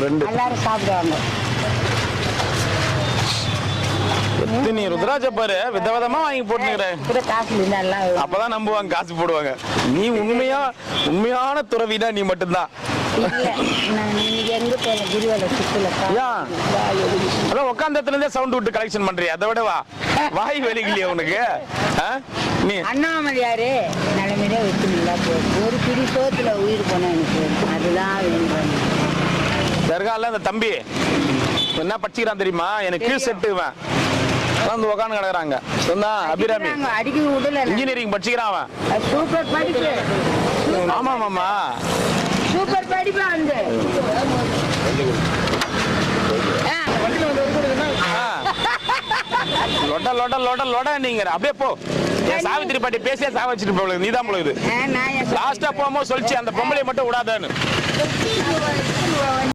2 எல்லாரும் சாப்பிடுவாங்க. எத்தனை ருத்ராட்ச பாரு விதவிதமா வாங்கி போட்டுக்கிற. காசு இருந்தா அப்பதான் நம்புவாங்க, காசு போடுவாங்க. நீ உண்மையான துறவினா நீ மட்டும்தான். எங்க போன கிரிவல சுத்துல அதான் உட்காந்த இடத்துல இருந்தே சவுண்ட் விட்டு கலெக்ஷன் பண்றியா? அதை விட வாய் வெளிக்கலையா உனக்கு? நீ அண்ணாமலையாரு நிலைமையிலே வச்சுங்களா? ஒரு பிடி சோத்துல உயிர் போன எனக்கு அதுதான் வேணும். தர்கால அந்த தம்பி என்ன படிச்சுக்கிறான் தெரியுமா? எனக்கு கீழ் செட்டுவேன் வந்து உட்காந்து கிடக்குறாங்க. சொன்னா அபிராமி அடிக்க விடல. இன்ஜினியரிங் படிச்சுக்கிறான் அவன். சூப்பர் படிப்பு. ஆமா மாமா, சூப்பர் படிப்பு. அந்த லொட லொட லொட லொட நீங்க அப்படியே போ. சாவித்திரி பாட்டி பேசியா சாவ வச்சுட்டு போகுது. நீதான் போகுது. லாஸ்டா போகும்போது சொல்லிச்சு அந்த பொம்பளை மட்டும் விடாதான்னு.